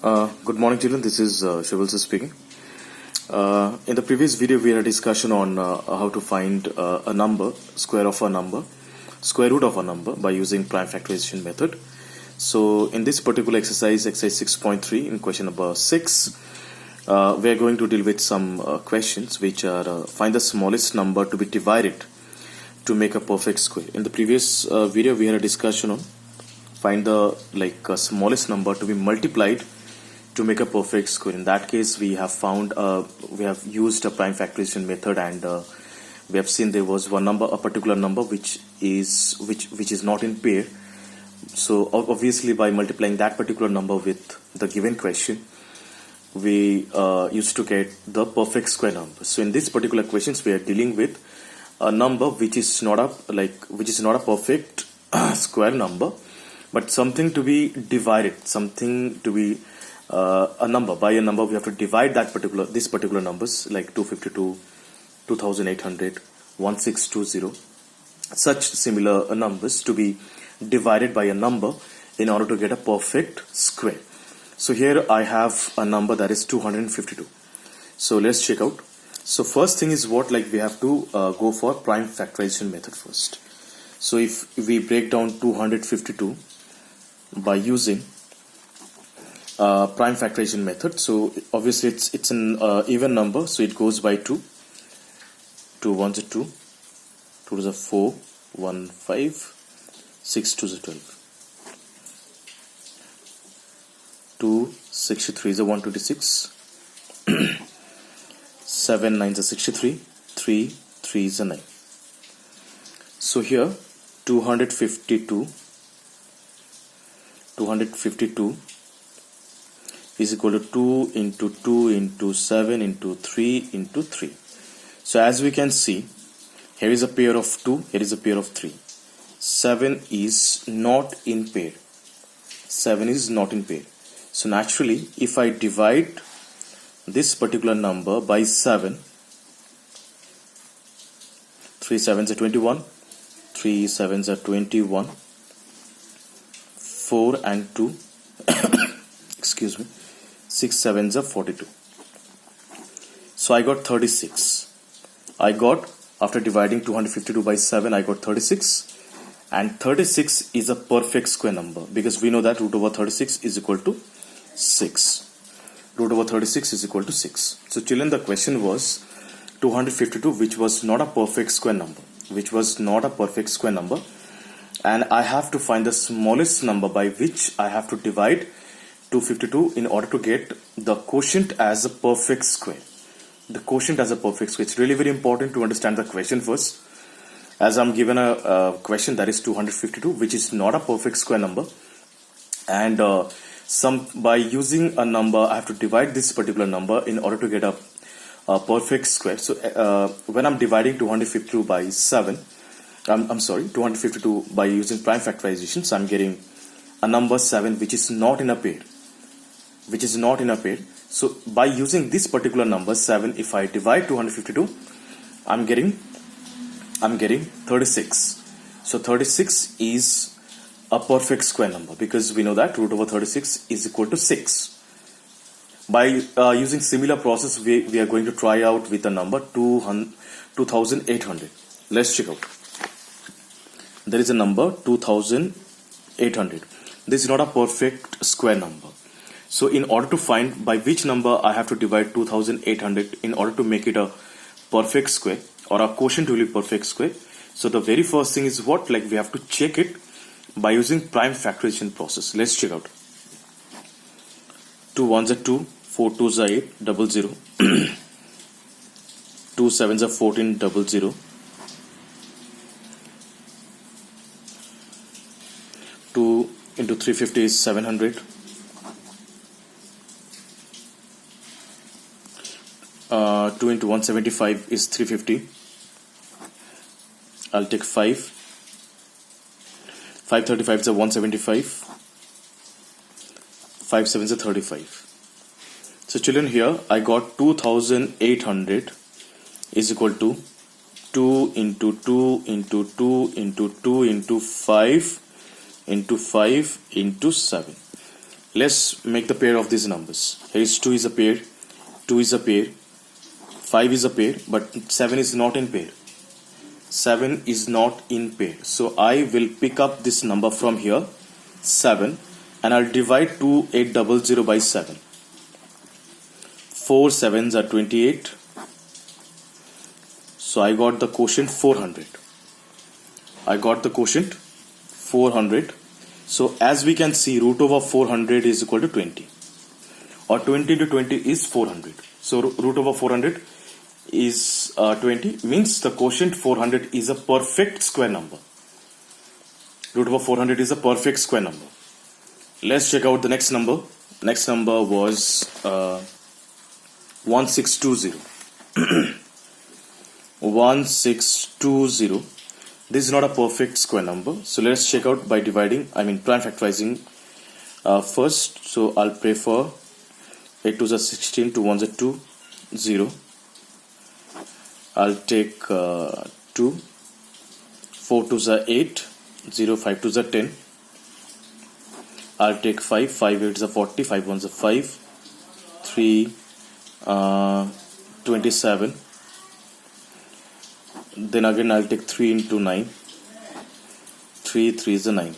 Good morning, children. This is Shivalsa speaking. In the previous video, we had a discussion on how to find a number, square root of a number by using prime factorization method. So, in this particular exercise 6.3, in question number 6, we are going to deal with some questions which are find the smallest number to be divided to make a perfect square. In the previous video, we had a discussion on find the smallest number to be multiplied to make a perfect square. In that case, we have used a prime factorization method, and we have seen there was a particular number which is not in pair. So obviously, by multiplying that particular number with the given question, we used to get the perfect square number. So in this particular questions, we are dealing with a number which is not a perfect square number, but something to be divided, something to be a number. By a number, we have to divide this particular numbers like 252, 2800, 1620, such similar numbers to be divided by a number in order to get a perfect square. So here I have a number that is 252. So let's check out. So first thing is we have to go for prime factorization method first. So if we break down 252 by using prime factorization method, so obviously it's an even number, so it goes by 2. 2 ones are 2, 2 is a 4, 1 5, 6 2 is a 12, 2 63 is a 126, 7 9 is a 63, 3 3 is a 9. So here 252 is equal to 2 into 2 into 7 into 3 into 3. So as we can see, here is a pair of 2, here is a pair of 3. 7 is not in pair. 7 is not in pair. So naturally, if I divide this particular number by 7, 3 7s are 21, 3 7s are 21, 4 and 2 excuse me, 6 7s are 42. So I got 36. After dividing 252 by 7, I got 36, and 36 is a perfect square number because we know that root over 36 is equal to 6. Root over 36 is equal to 6. So children, the question was 252, which was not a perfect square number, and I have to find the smallest number by which I have to divide 252 in order to get the quotient as a perfect square. It's really very important to understand the question first, as I'm given a question that is 252, which is not a perfect square number, and by using a number, I have to divide this particular number in order to get a perfect square. So when I'm dividing 252 by 7, 252 by using prime factorization, so I'm getting a number 7 which is not in a pair. So by using this particular number 7, if I divide 252, I'm getting 36. So 36 is a perfect square number because we know that root over 36 is equal to 6. By using similar process, we are going to try out with the number 2800. Let's check out. There is a number 2800. This is not a perfect square number. So in order to find by which number I have to divide 2800 in order to make it a perfect square or a quotient to be perfect square, so the very first thing is we have to check it by using prime factorization process. Let's check out. 2 1s are 2, 4 2s are 8, 00, 2 7s are 14, 00, 2 into 350 is 700, 2 into 175 is 350. I'll take 5. 535 is a 175. 5 7s are 35. So children, here I got 2800 is equal to 2 into 2 into 2 into 2 into 5 into 5 into 7. Let's make the pair of these numbers. Here is 2 is a pair, 2 is a pair, 5 is a pair, but 7 is not in pair. 7 is not in pair. So I will pick up this number from here, 7, and I'll divide 2800 by 7. 4 7s are 28. So I got the quotient 400. I got the quotient 400. So as we can see, root over 400 is equal to 20. Or 20 into 20 is 400. So root over 400 is 20, means the quotient 400 is a perfect square number. Root over 400 is a perfect square number. Let's check out the next number. Next number was 1620. 1620. This is not a perfect square number. So let's check out by dividing, prime factorizing first. So I'll prefer 8 2s are 16, 2 1s are 2, 0. I'll take 2, 4 2s are 8, 0, 5 2s are 10. I'll take 5, 5 8s are 40, 5 1s are 5, 3, 27. Then again I'll take 3 into 9, 3 3 is a 9.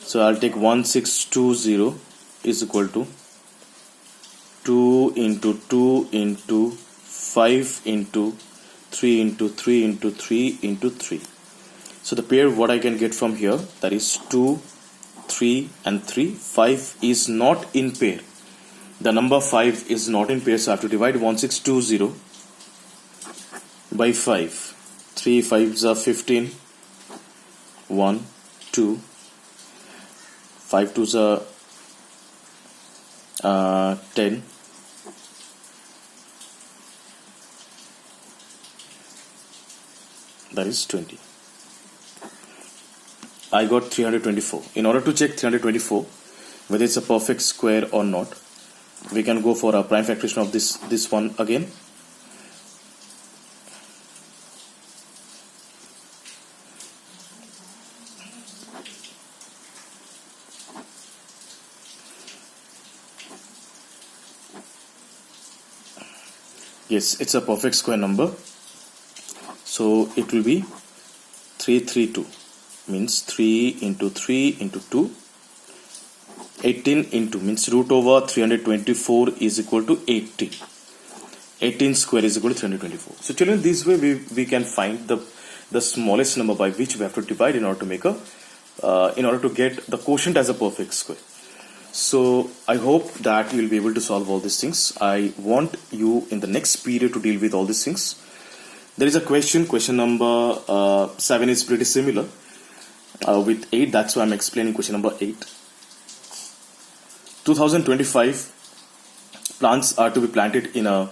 So I'll take 1620 is equal to 2 into 2 into 5 into 3 into 3 into 3 into 3. So the pair what I can get from here, that is 2, 3 and 3. 5 is not in pair. The number 5 is not in pair, so I have to divide 1620 by 5. 3 5s are 15, 1, 2, 5 2s are 10, that is 20. I got 324. In order to check 324 whether it's a perfect square or not, we can go for a prime factorization of this one again. Yes, it's a perfect square number. So it will be 332, means 3 into 3 into 2. 18 into means root over 324 is equal to 18. 18 square is equal to 324. So children, this way we can find the smallest number by which we have to divide in order to make in order to get the quotient as a perfect square. So I hope that you will be able to solve all these things. I want you in the next period to deal with all these things. There is a question number 7 is pretty similar with 8. That's why I'm explaining question number 8. 2025 plants are to be planted in a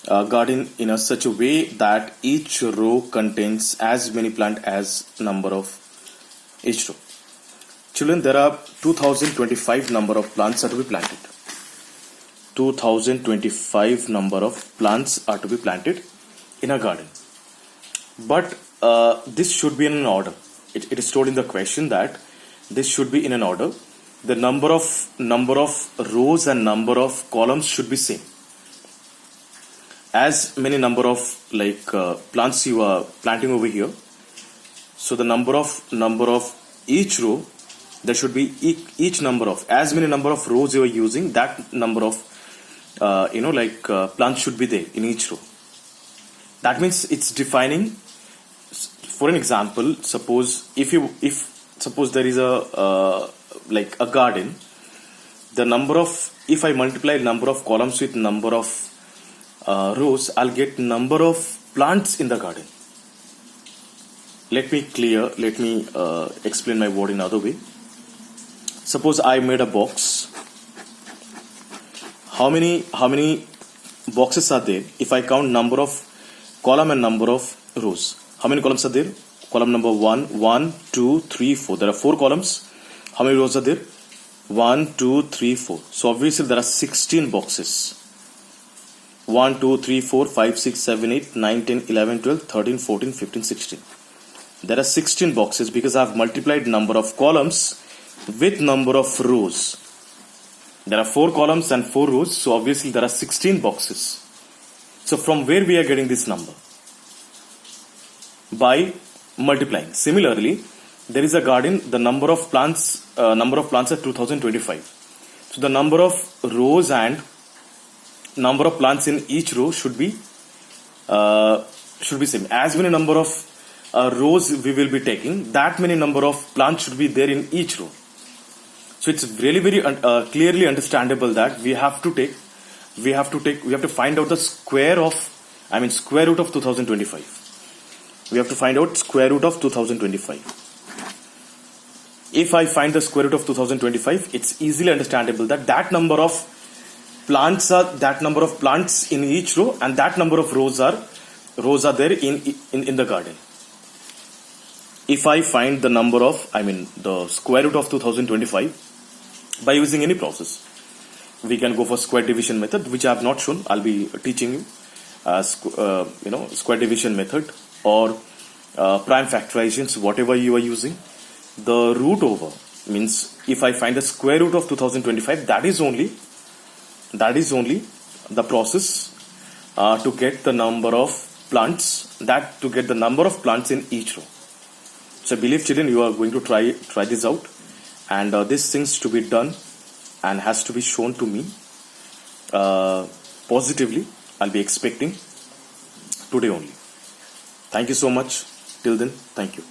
garden in such a way that each row contains as many plants as number of each row. Children, there are 2025 number of plants are to be planted. 2025 number of plants are to be planted in a garden. But this should be in an order. It is told in the question that this should be in an order. The number of rows and number of columns should be same. As many number of plants you are planting over here, so the number of each row, there should be each number of as many number of rows you are using, that number of plants should be there in each row. That means it's defining. For an example, suppose suppose there is a garden, the number of, if I multiply number of columns with number of rows, I'll get number of plants in the garden. Let me explain my word in another way. Suppose I made a box. How many boxes are there if I count number of column and number of rows? How many columns are there? Column number 1, 2, 3, 4. There are 4 columns. How many rows are there? 1, 2, 3, 4. So obviously there are 16 boxes. 1, 2, 3, 4, 5, 6, 7, 8, 9, 10, 11, 12, 13, 14, 15, 16. There are 16 boxes because I have multiplied number of columns with number of rows. There are 4 columns and 4 rows, so obviously there are 16 boxes. So from where we are getting this number? By multiplying. Similarly, there is a garden, the number of plants are 2025. So the number of rows and number of plants in each row should be same. As many number of rows we will be taking, that many number of plants should be there in each row. So it's really very clearly understandable that we have to find out the square root of 2025. We have to find out square root of 2025. If I find the square root of 2025, it's easily understandable that number of plants in each row and that number of rows are there in the garden. If I find the square root of 2025 by using any process, we can go for square division method, which I have not shown. I'll be teaching you square division method or prime factorizations, whatever you are using. The root over means if I find the square root of 2025, that is only the process to get the number of plants in each row. So I believe, children, you are going to try this out, and this things to be done and has to be shown to me positively. I'll be expecting today only. Thank you so much. Till then, thank you.